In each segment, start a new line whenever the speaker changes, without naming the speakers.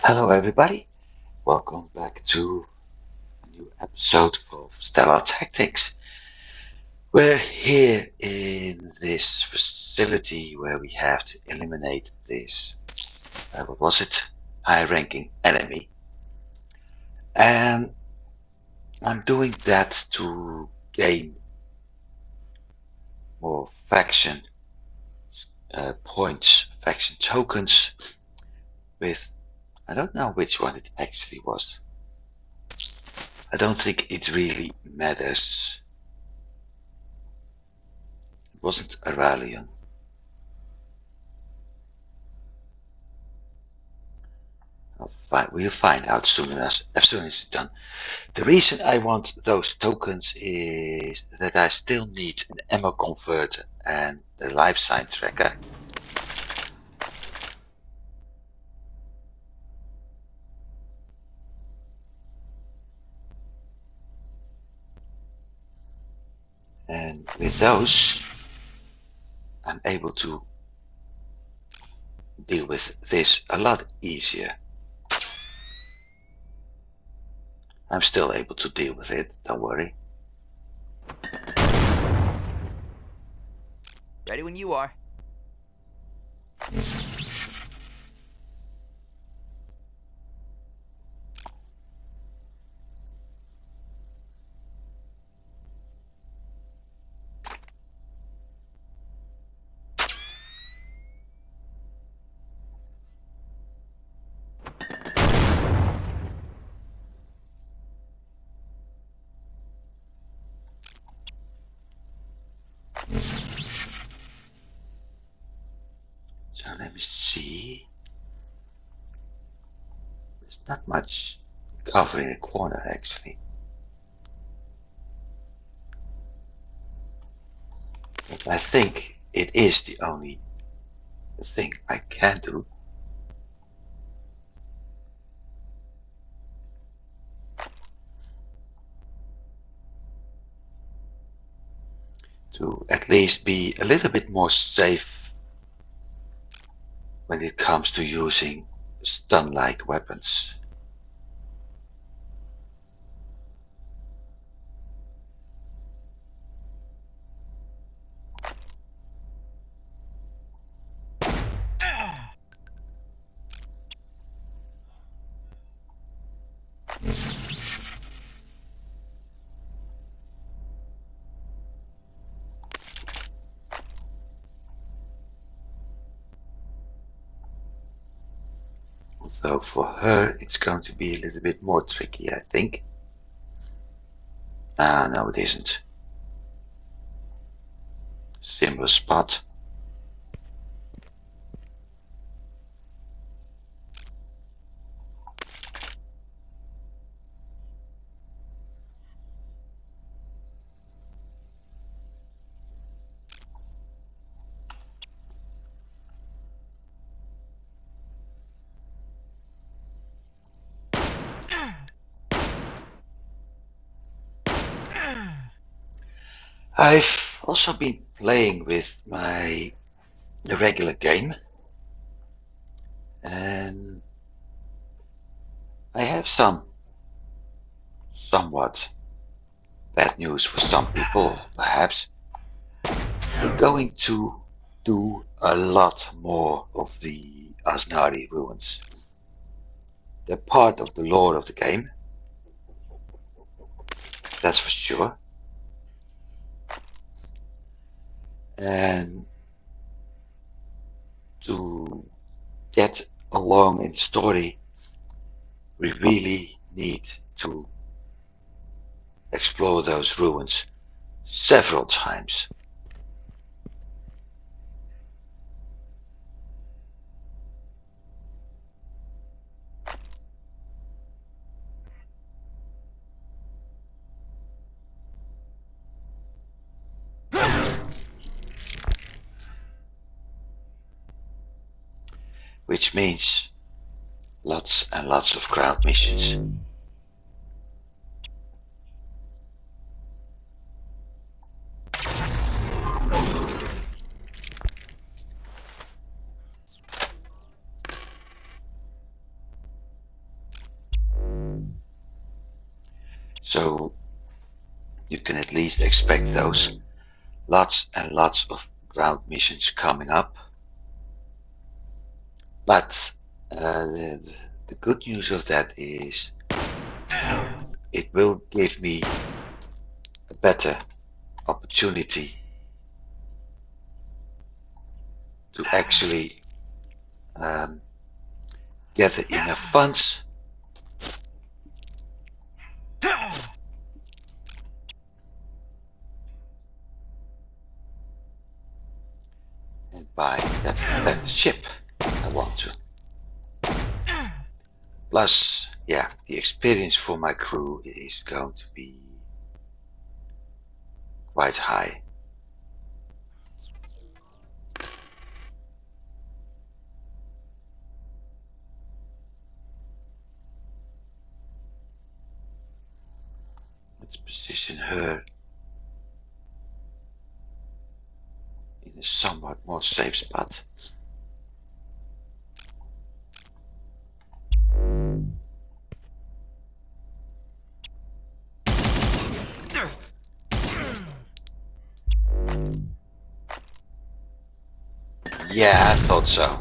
Hello everybody, welcome back to a new episode of StellarTactics. We're here in this facility where we have to eliminate this, high-ranking enemy. And I'm doing that to gain more faction points, faction tokens with, I don't know which one it actually was. I don't think it really matters. It wasn't Aurelian. We'll find out soon as soon as it's done. The reason I want those tokens is that I still need an ammo converter and the life sign tracker. And with those, I'm able to deal with this a lot easier. I'm still able to deal with it, don't worry.
Ready when you are.
So let me see. There's not much cover in the corner actually. But I think it is the only thing I can do. To at least be a little bit more safe when it comes to using stun-like weapons. Although for her it's going to be a little bit more tricky, I think. Ah, no it isn't. Similar spot. I've also been playing with the regular game, and I have some somewhat bad news for some people, perhaps. We're going to do a lot more of the Asnari ruins. They're part of the lore of the game, that's for sure. And to get along in the story, we really need to explore those ruins several times. Which means lots and lots of crowd missions. So you can at least expect those. Lots and lots of ground missions coming up. But the good news of that is it will give me a better opportunity to actually gather enough funds and buy that better ship I want to. Plus, yeah, the experience for my crew is going to be quite high. Let's position her in a somewhat more safe spot. Yeah, I thought so.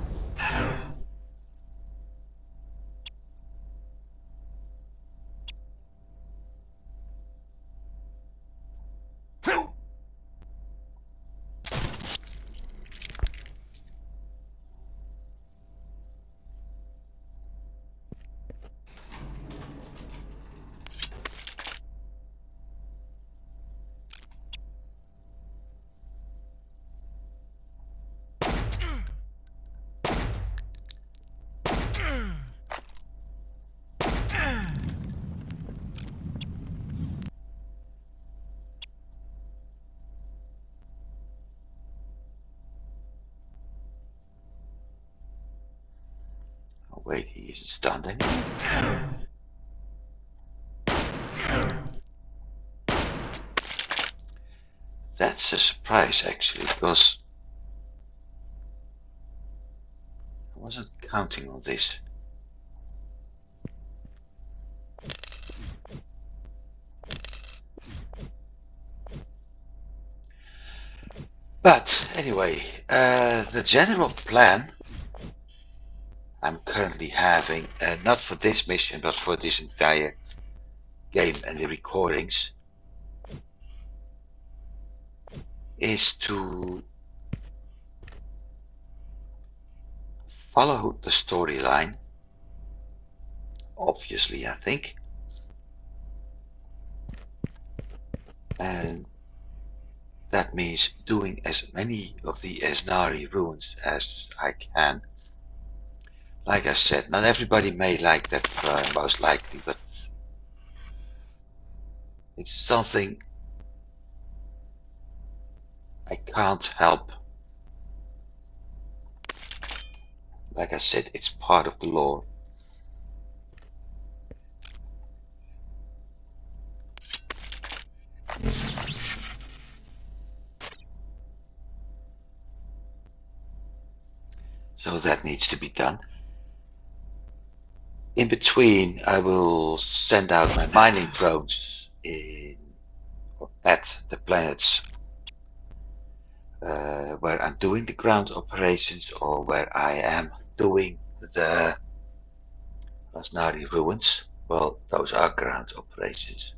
Oh, wait, he isn't stunned anymore. That's a surprise actually, because I wasn't counting on this. But anyway, the general plan I'm currently having, not for this mission, but for this entire game and the recordings, is to follow the storyline, obviously, I think, and that means doing as many of the Esnari ruins as I can. Like I said, not everybody may like that, most likely, but it's something I can't help. Like I said, it's part of the lore. So that needs to be done. In between, I will send out my mining drones at the planets where I'm doing the ground operations or where I am doing the Asnari ruins. Well, those are ground operations.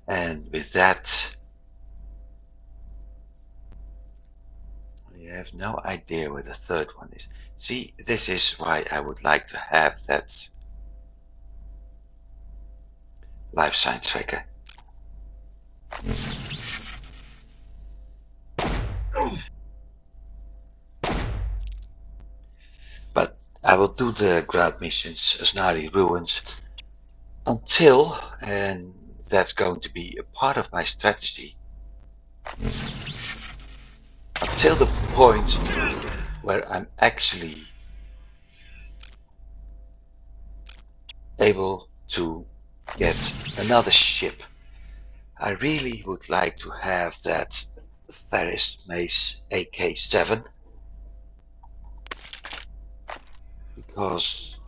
And with that, I have no idea where the third one is. See, this is why I would like to have that life sign tracker. But I will do the ground missions, Asnari ruins, until, and that's going to be a part of my strategy, until the point where I'm actually able to get another ship. I really would like to have that Ferris Mace AK-7, because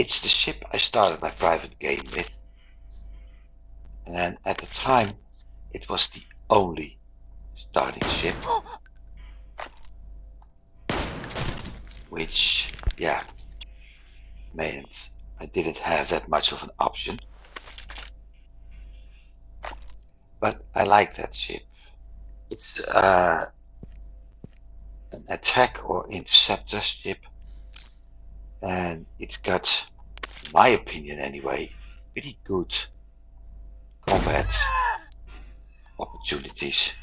It's the ship I started my private game with, and at the time it was the only starting ship, which, yeah, meant I didn't have that much of an option. But I like that ship. It's an attack or interceptor ship, and it's got, in my opinion anyway, pretty good combat opportunities.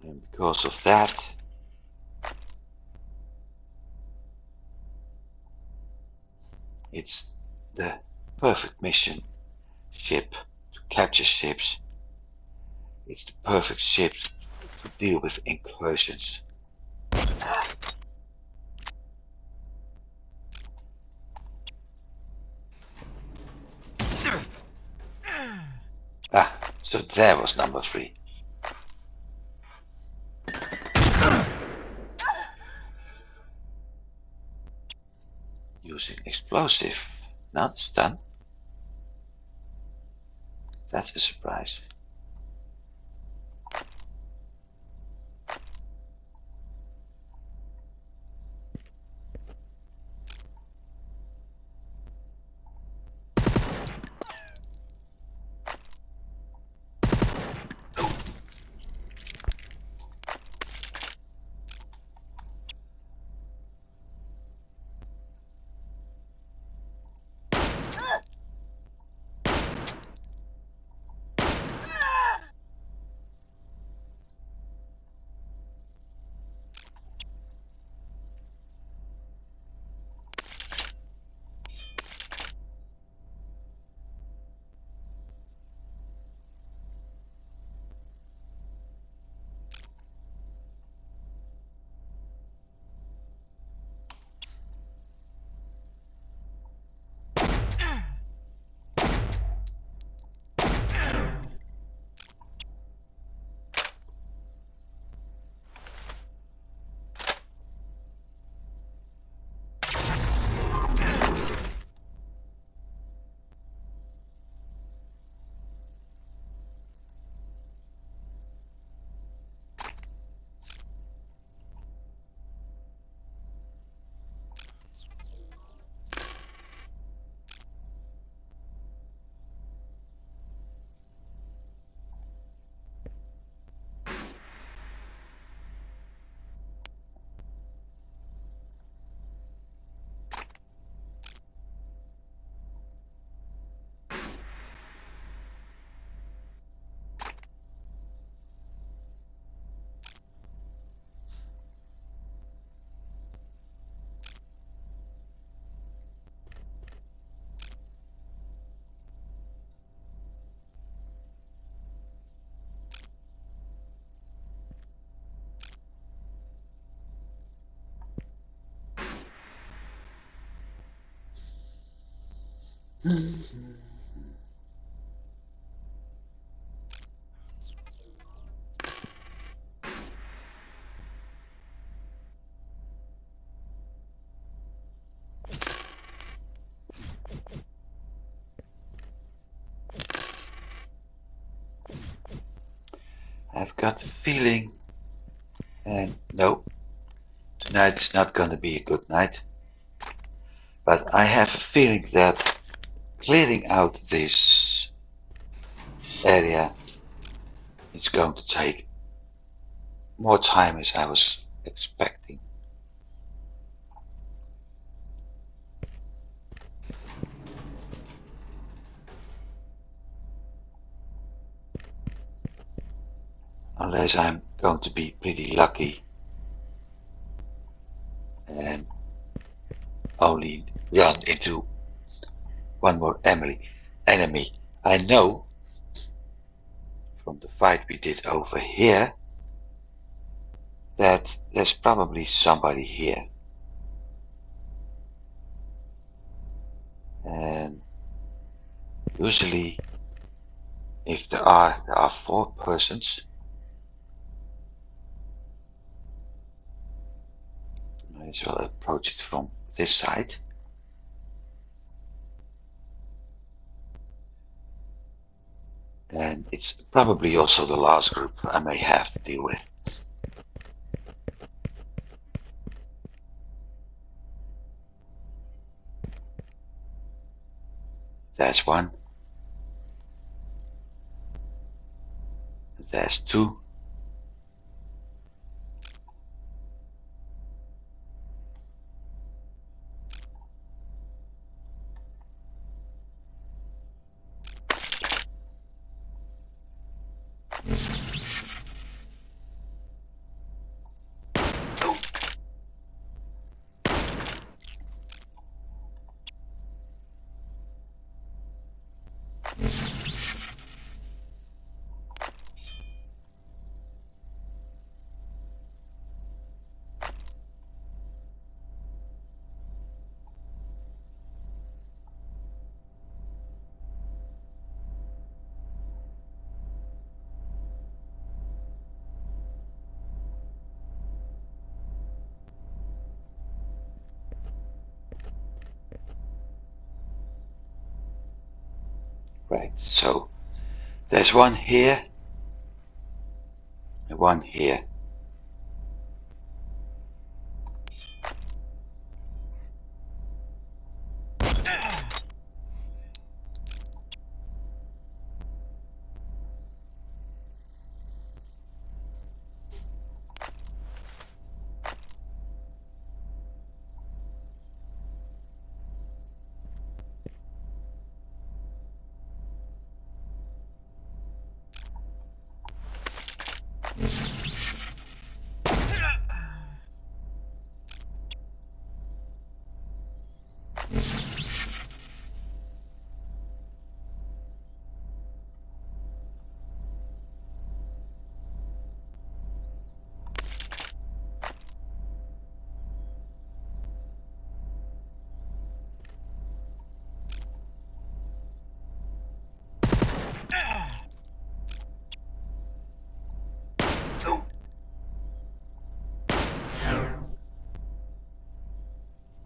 And because of that, it's the perfect mission ship to capture ships. It's the perfect ship to deal with incursions. Ah, so there was number 3. Using explosive, not stun. That's a surprise. I've got a feeling, and no, tonight's not gonna be a good night, but I have a feeling that clearing out this area is going to take more time as I was expecting. Unless I'm going to be pretty lucky and only run into one more enemy. I know from the fight we did over here that there's probably somebody here. And usually if there are 4 persons. Might as well approach it from this side. And it's probably also the last group I may have to deal with. There's one. There's two. Right, so there's one here and one here.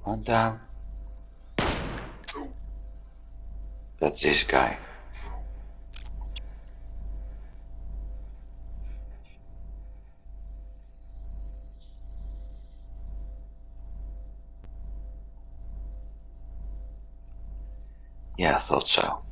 One down. That's this guy. Yeah, I thought so.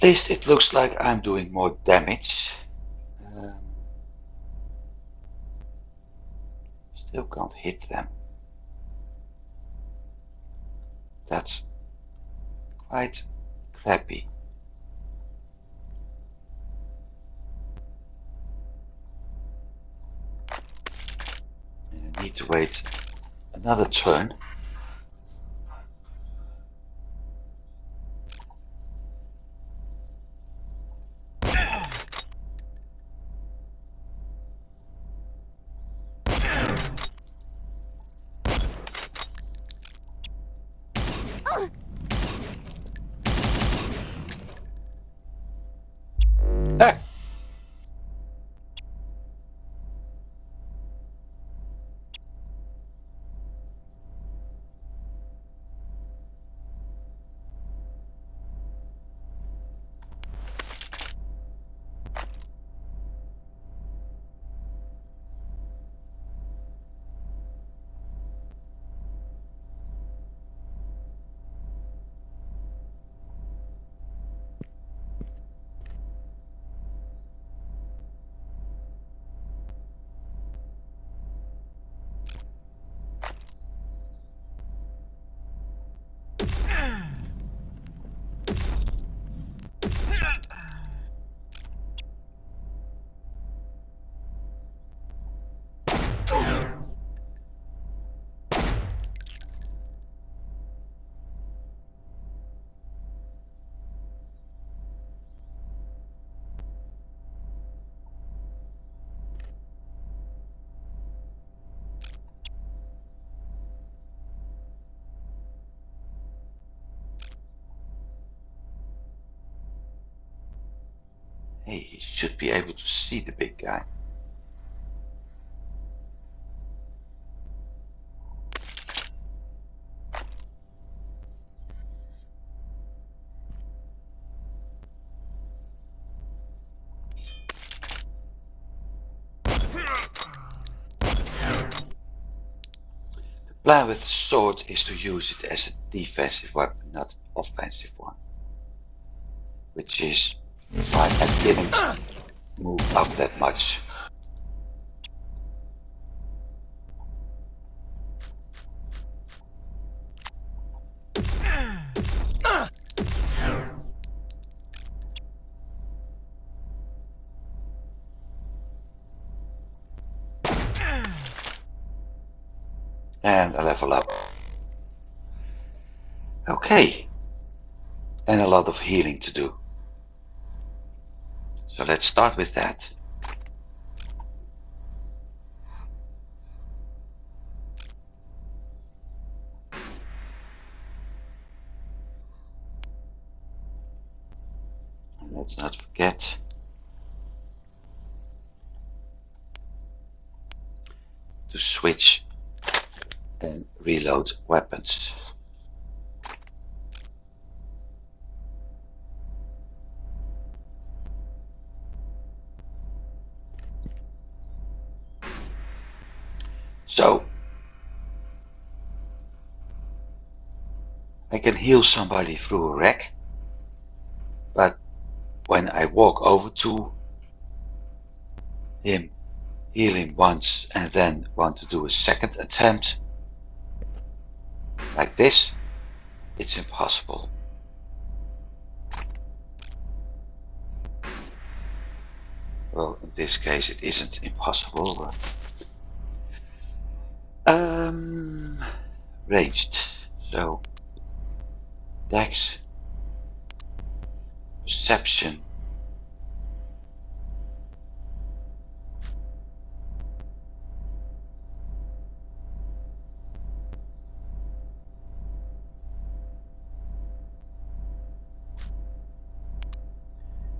At least it looks like I'm doing more damage. Still can't hit them. That's quite crappy. And I need to wait another turn. Ah! Hey, he should be able to see the big guy. The plan with the sword is to use it as a defensive weapon, not offensive one. Which is why I didn't move up that much. And a level up. Okay. And a lot of healing to do. So let's start with that. And let's not forget to switch and reload weapons. So I can heal somebody through a wreck, but when I walk over to him, heal him once and then want to do a second attempt like this, it's impossible. Well, in this case it isn't impossible. Ranged. So Dex, Perception,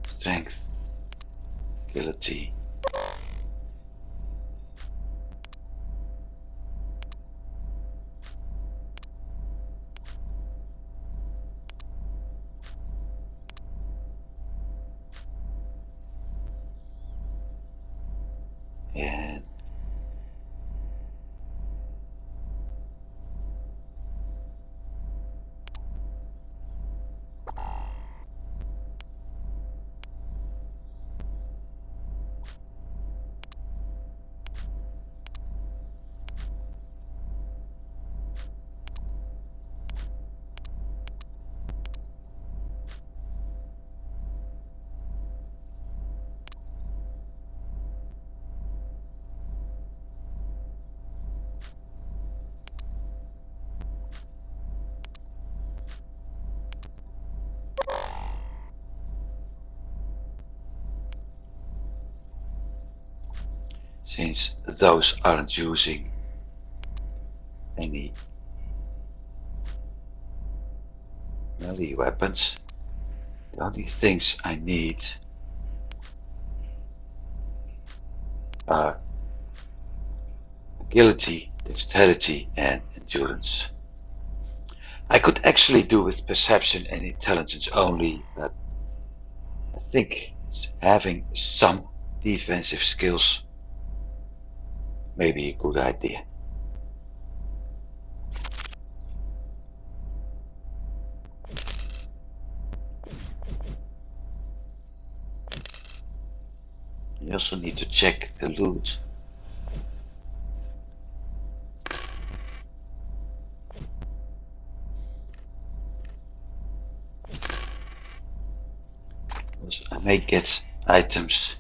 Strength, Agility, and since those aren't using any melee weapons, the only things I need are agility, dexterity, and endurance. I could actually do with perception and intelligence only, but I think having some defensive skills may be a good idea. You also need to check the loot. Because I may get items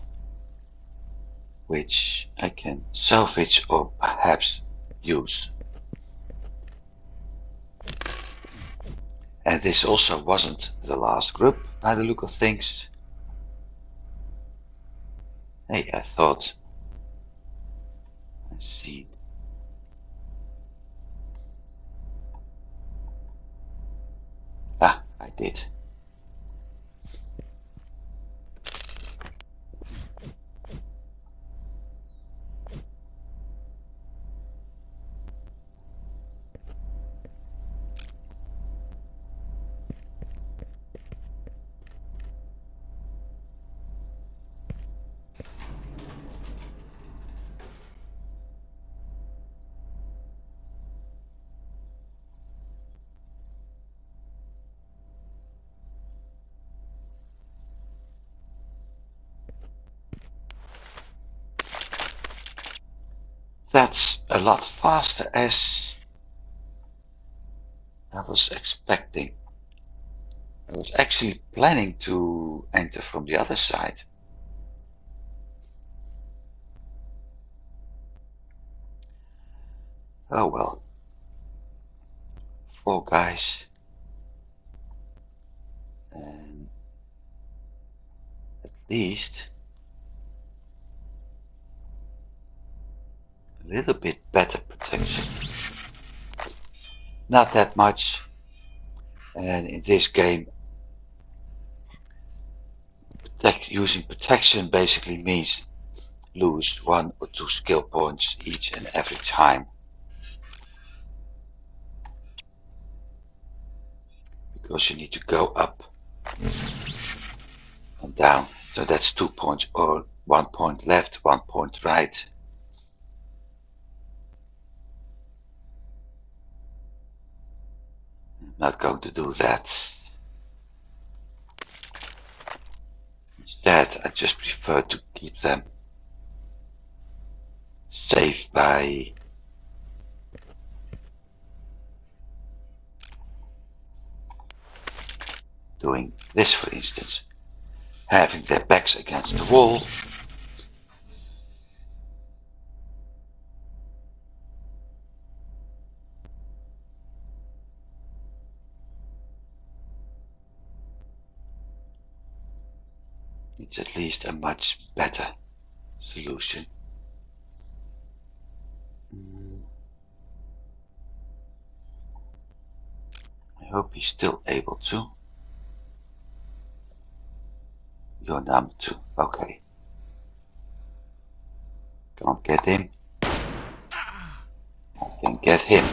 which I can salvage or perhaps use. And this also wasn't the last group by the look of things. Hey, I thought I see. Ah, I did. That's a lot faster as I was expecting. I was actually planning to enter from the other side. Oh well. 4 guys. And at least a little bit better protection. Not that much. And in this game, using protection basically means lose 1 or 2 skill points each and every time. Because you need to go up and down. So that's 2 points, or 1 point left, 1 point right. I'm not going to do that. Instead, I just prefer to keep them safe by doing this, for instance. Having their backs against the wall. It's at least a much better solution. I hope he's still able to. You're number 2. Okay. Can't get him. I can get him.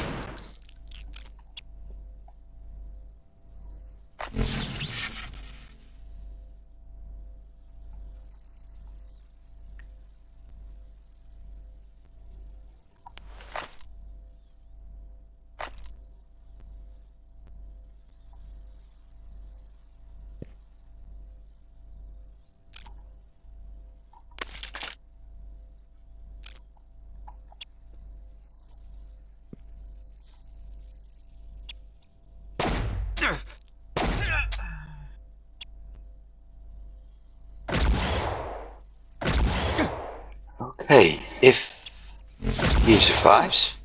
Okay, if he survives,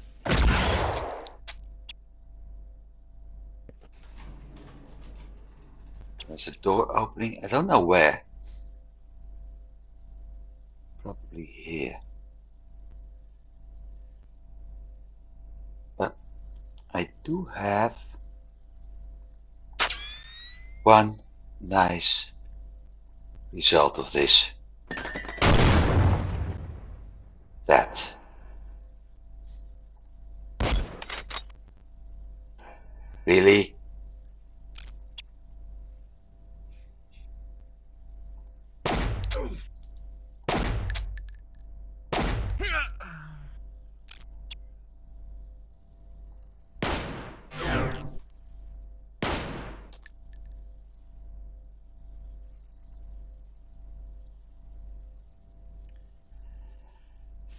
there's a door opening. I don't know where. Probably here. But I do have one nice result of this. That. Really?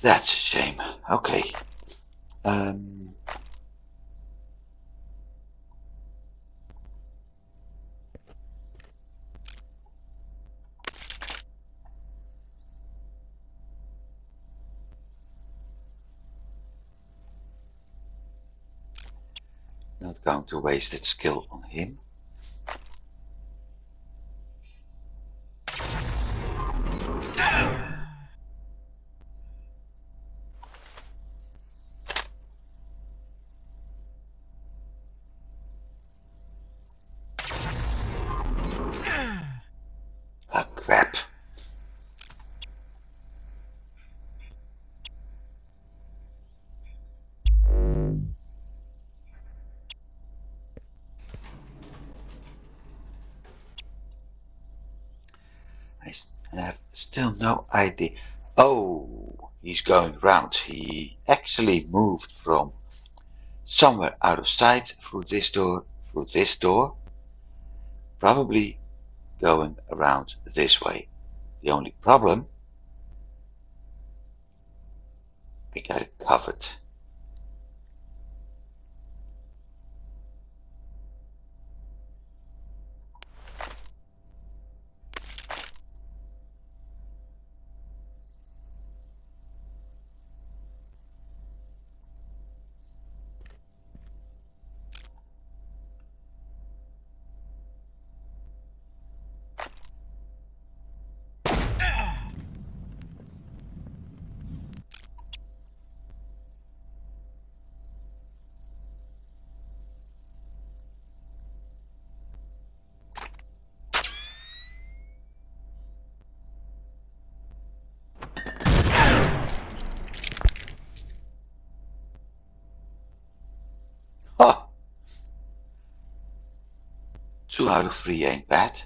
That's a shame. Okay. Not going to waste that skill on him. Ah, crap. I have still no idea. Oh, he's going round. He actually moved from somewhere out of sight through this door, probably going around this way. The only problem I got it covered. Huh! 2 out of 3 ain't bad.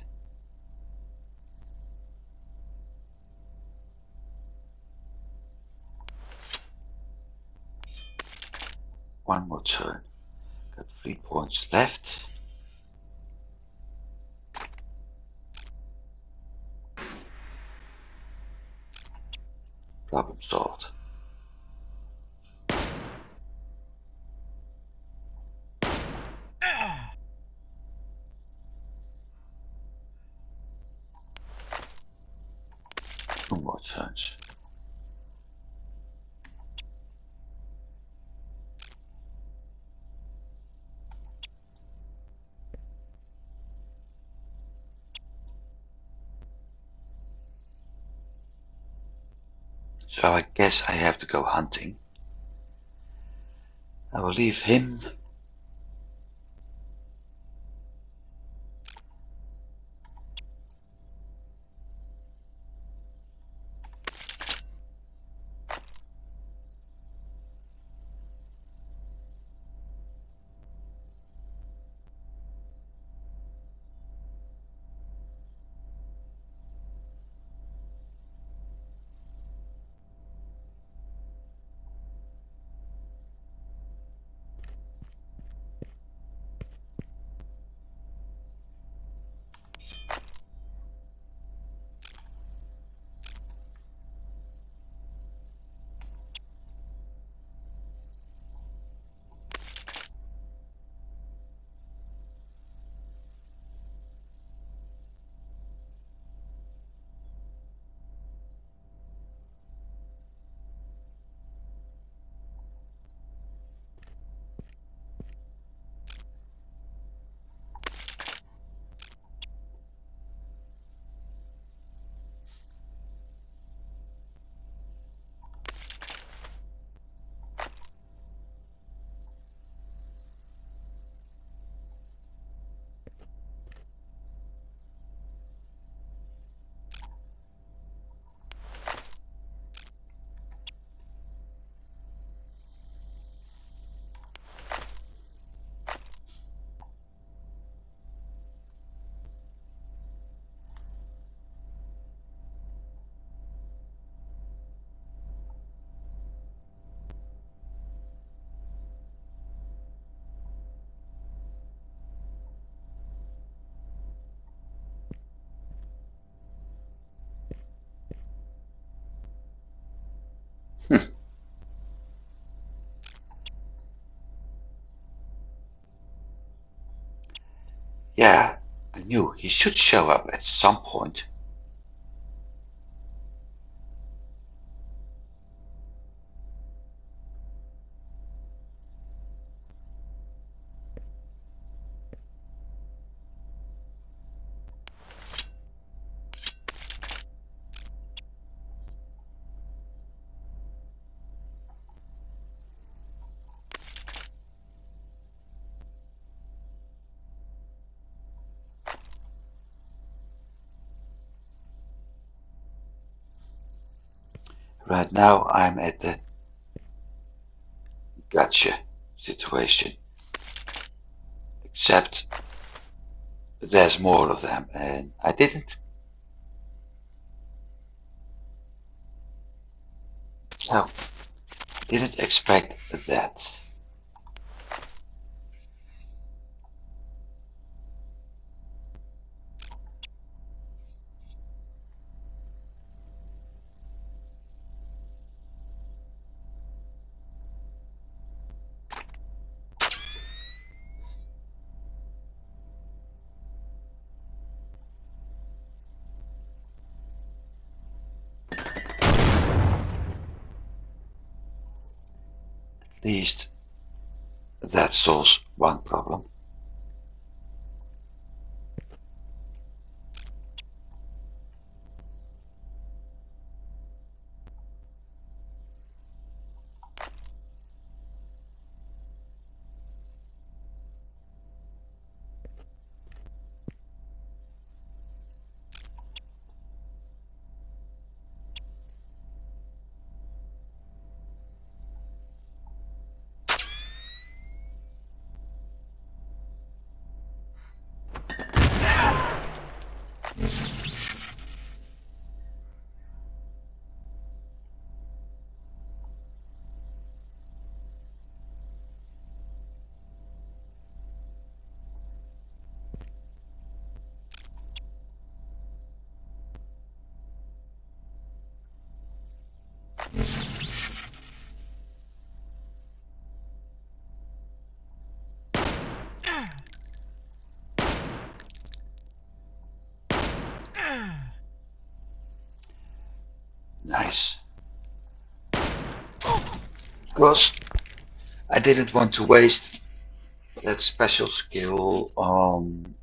One more turn. Got 3 points left. Problem solved. Two more turns. So I guess I have to go hunting. I will leave him. Yeah, I knew he should show up at some point. Right now I'm at the gotcha situation. Except there's more of them and I no, didn't expect that. least that solves one problem. Nice. Because I didn't want to waste that special skill on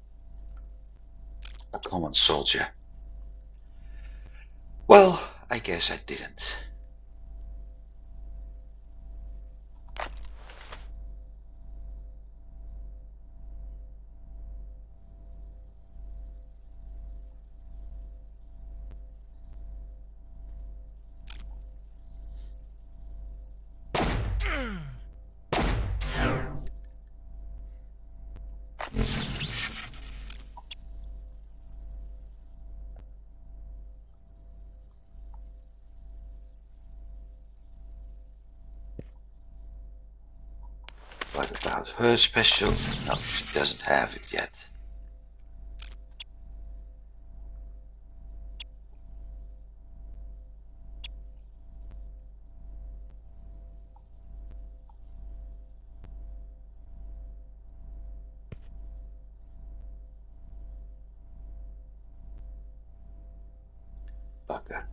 a common soldier. Well, I guess I didn't. What about her special? No, she doesn't have it yet. Bugger.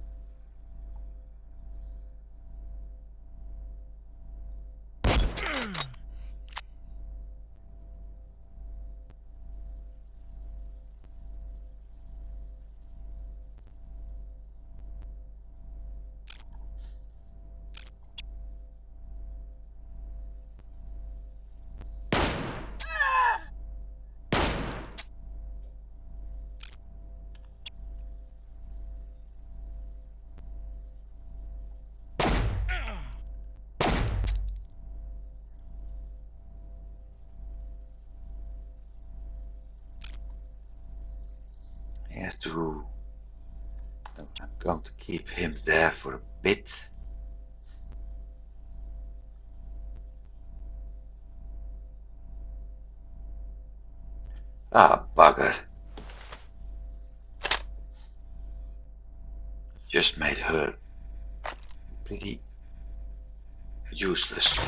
I have to. I'm going to keep him there for a bit. Ah, bugger. Just made her pretty useless.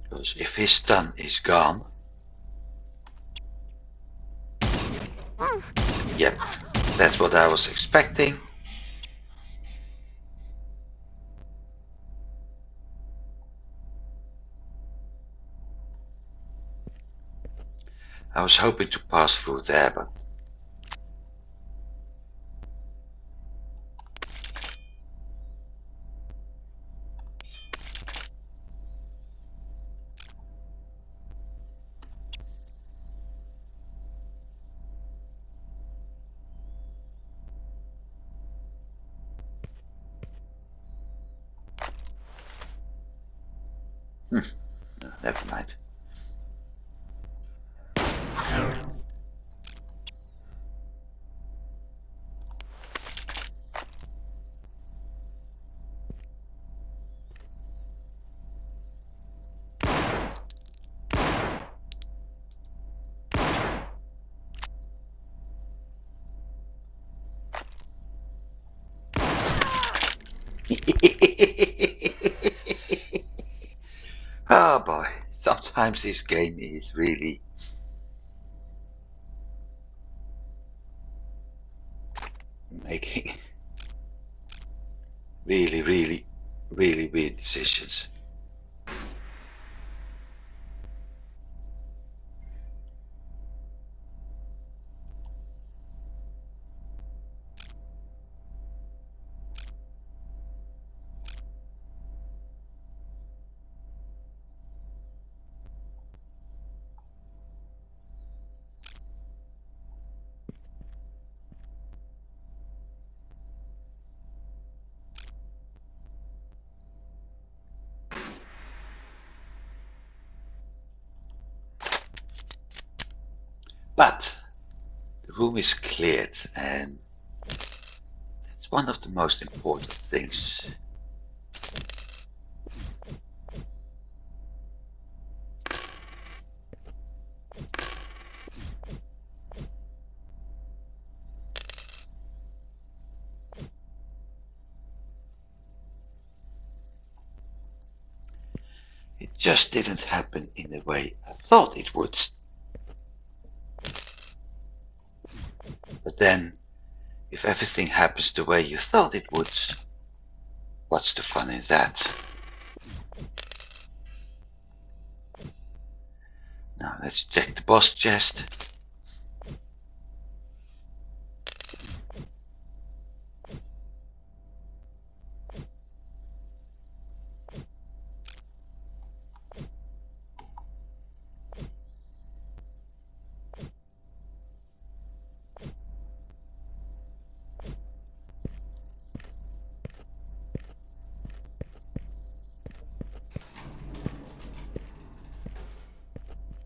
Because if his stun is gone. Yep, that's what I was expecting. I was hoping to pass through there, but no, never mind. Oh boy, sometimes this game is really Really, really, really weird decisions. But the room is cleared, and that's one of the most important things. It just didn't happen in the way I thought it would. But then, if everything happens the way you thought it would, what's the fun in that? Now let's check the boss chest.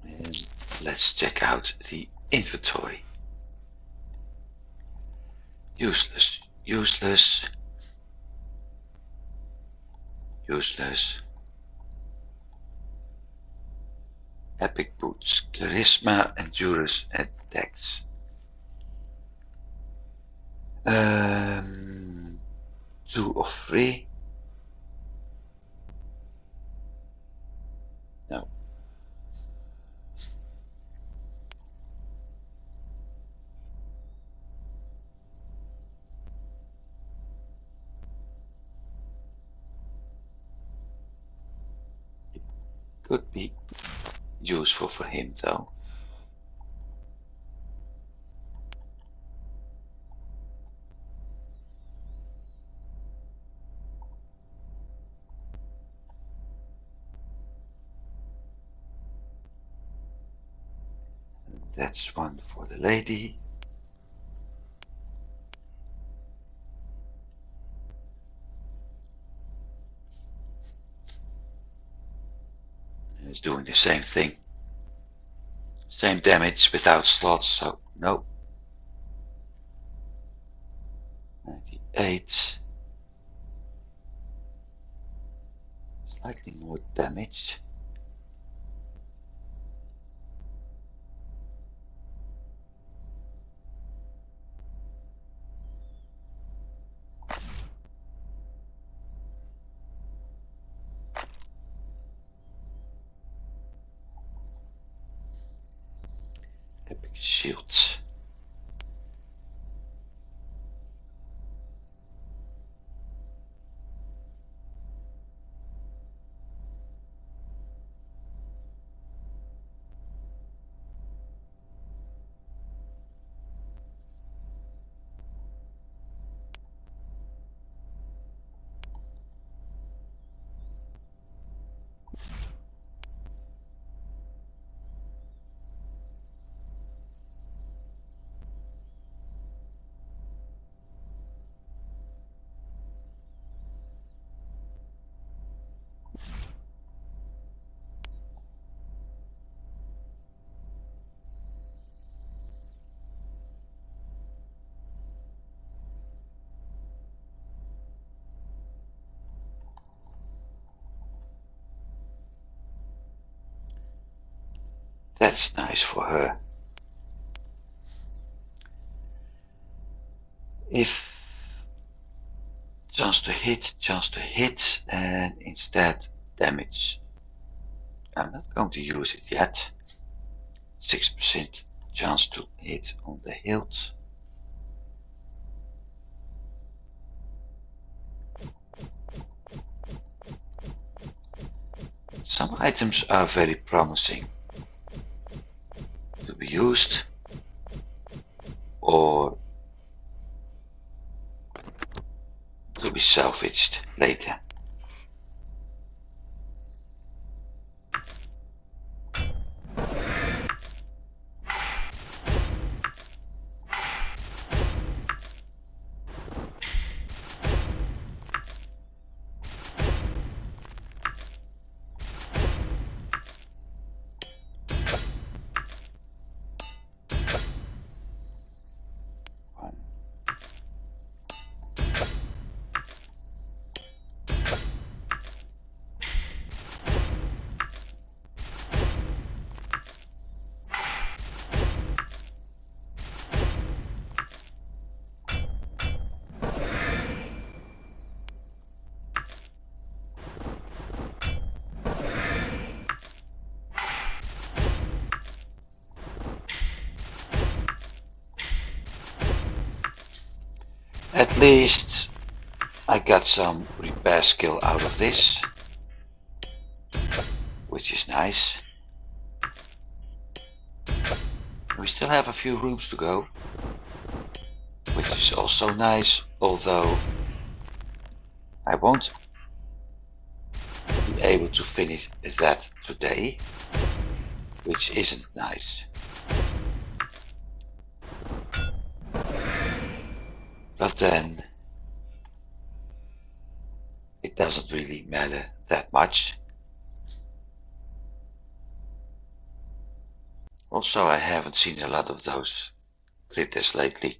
And let's check out the inventory. Useless, useless, useless. Epic boots, charisma, endurance, and attacks. 2 of 3. No. It could be useful for him though. That's one for the lady. It's doing the same thing. Same damage without slots, so no. 98. Slightly more damage. Epic shields. That's nice for her. If chance to hit, and instead damage. I'm not going to use it yet. 6% chance to hit on the hilt. Some items are very promising to be used or to be salvaged later. At least I got some repair skill out of this, which is nice. We still have a few rooms to go, which is also nice, although I won't be able to finish that today, which isn't nice. But then it doesn't really matter that much. Also, I haven't seen a lot of those critters lately.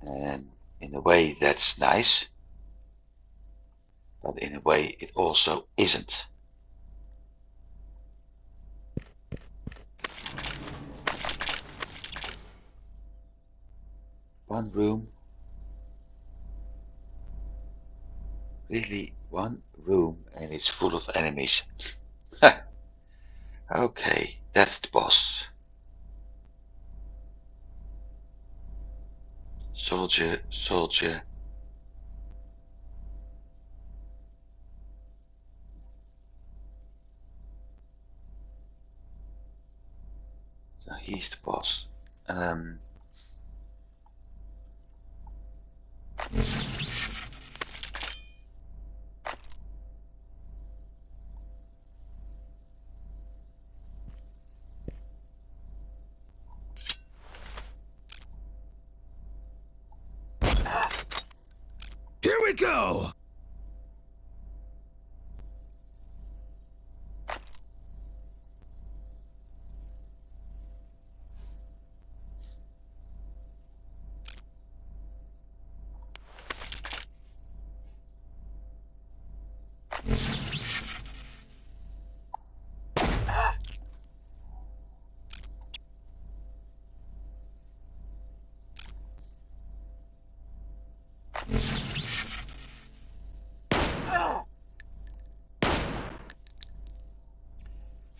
And in a way that's nice, but in a way it also isn't. One room. Really, one room and it's full of enemies. Okay, that's the boss. Soldier, soldier. So he's the boss.
Here we go!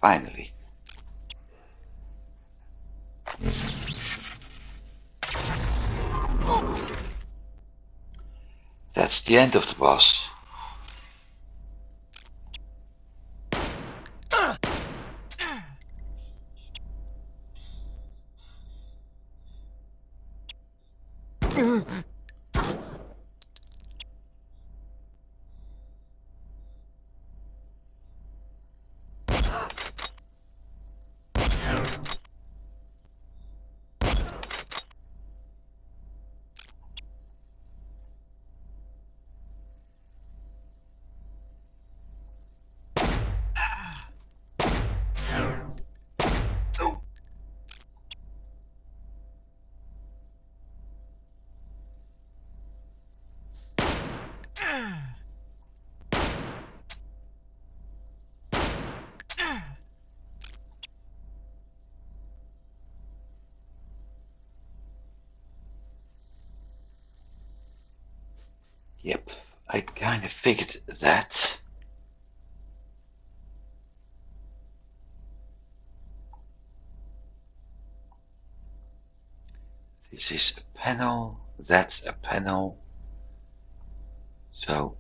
Finally. That's the end of the boss. Yep, I kind of figured that. This is a panel, that's a panel. So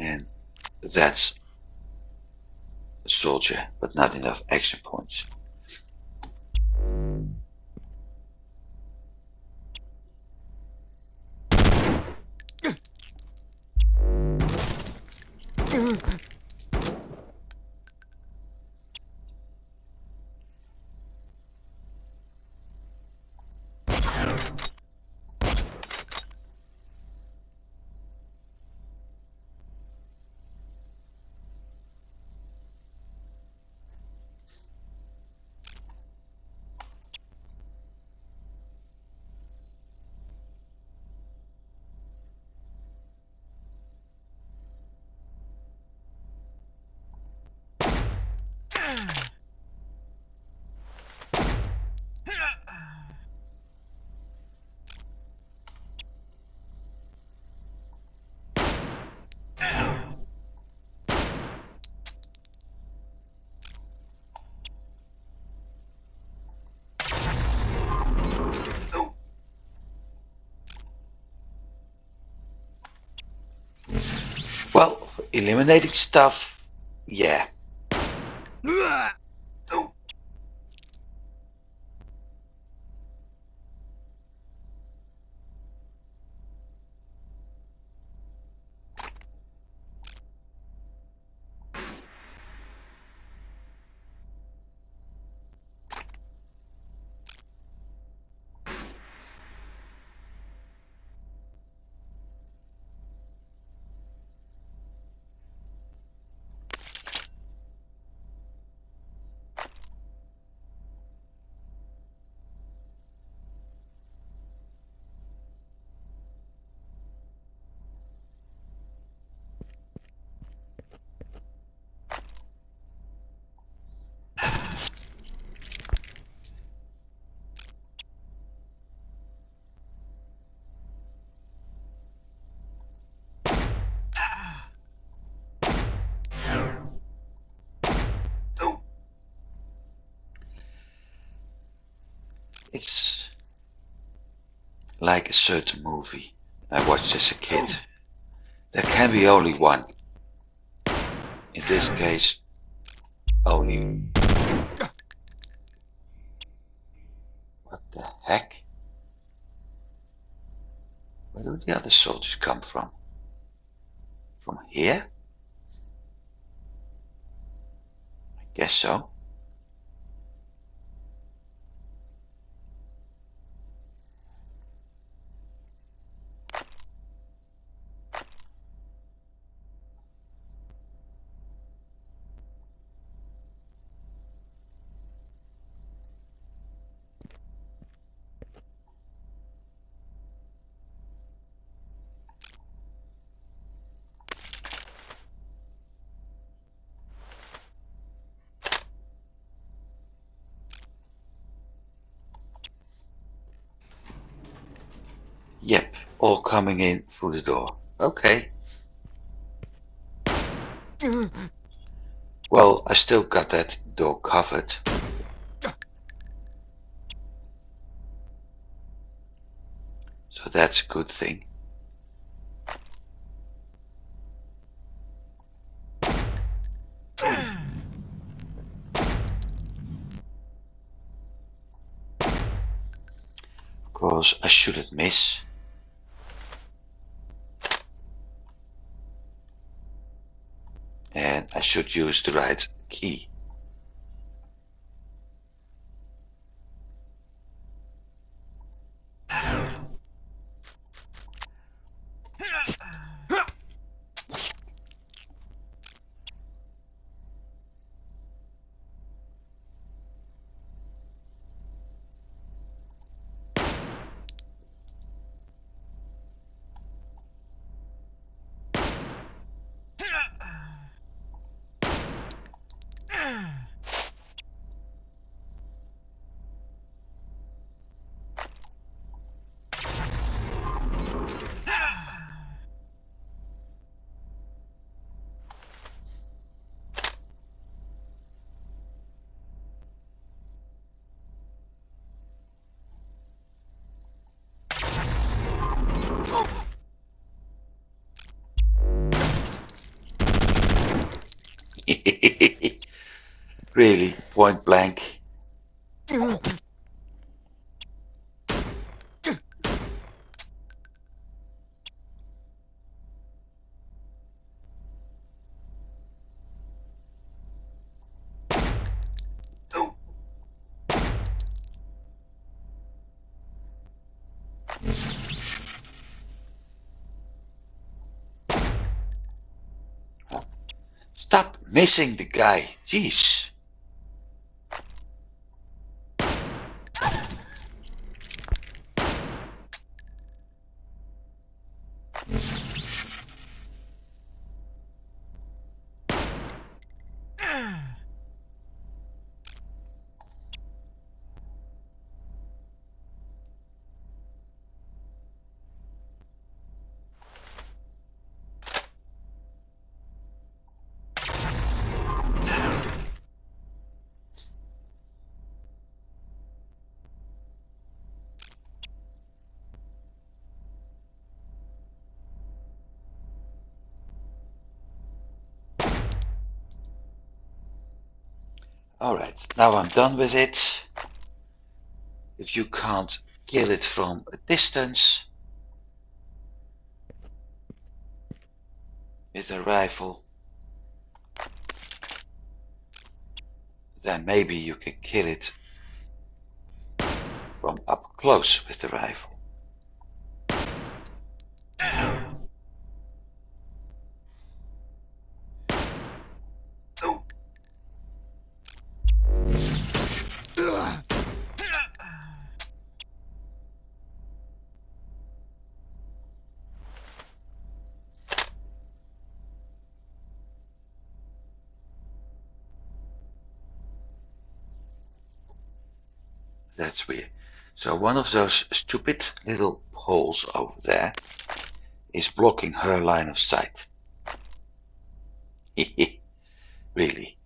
And that's a soldier, but not enough action points. Well, for eliminating stuff, yeah. It's like a certain movie I watched as a kid. There can be only one. In this case, only. What the heck? Where do the other soldiers come from? From here? I guess so. Yep, all coming in through the door. Okay. Well, I still got that door covered. So that's a good thing. Of course, I shouldn't miss. And I should use the right key. Really, point blank. Stop missing the guy. Jeez. Alright, now I'm done with it. If you can't kill it from a distance with a rifle, then maybe you can kill it from up close with the rifle. That's weird. So one of those stupid little poles over there is blocking her line of sight. Really.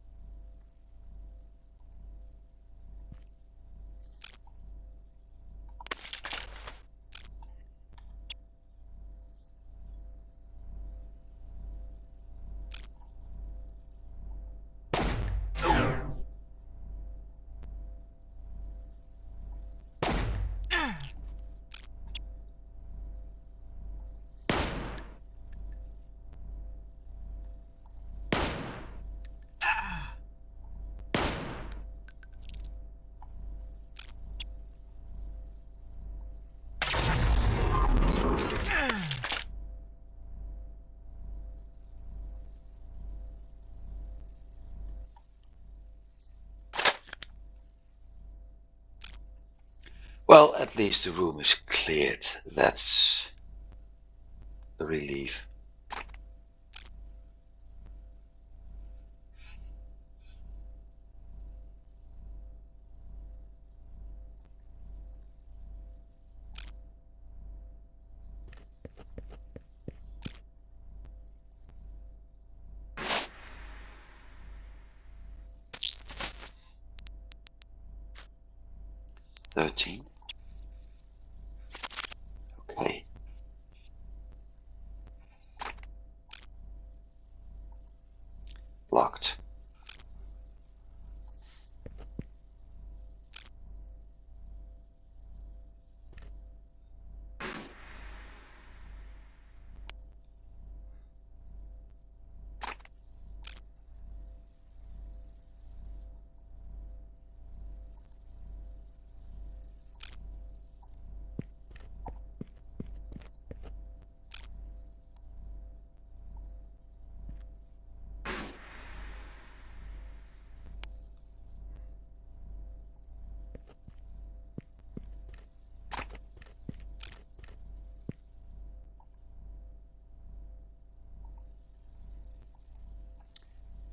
Well, at least the room is cleared. That's a relief. "13. Okay. Locked.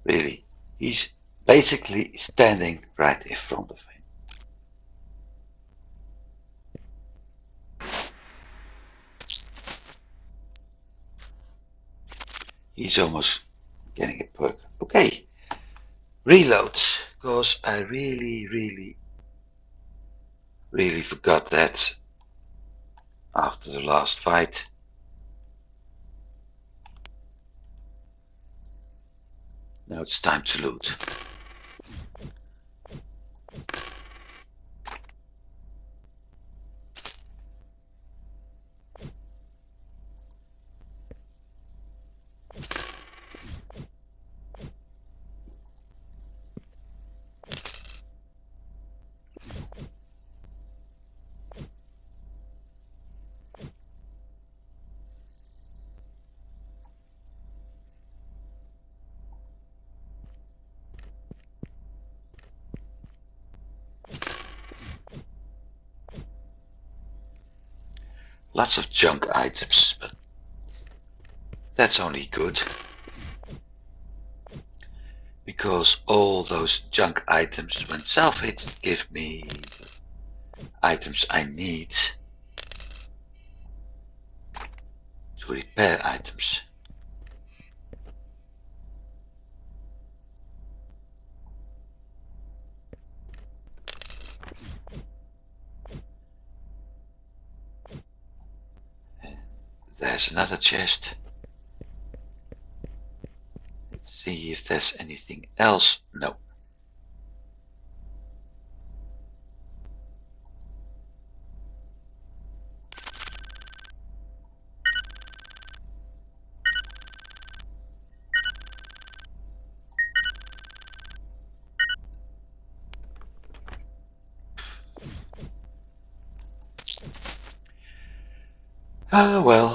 Really. He's basically standing right in front of him. He's almost getting a perk. Okay. Reload. Because I really forgot that after the last fight. Now it's time to loot. Lots of junk items, but that's only good. Because all those junk items, when salvaged, give me items I need to repair items. And there's another chest. Let's see if there's anything else. No. Ah, well.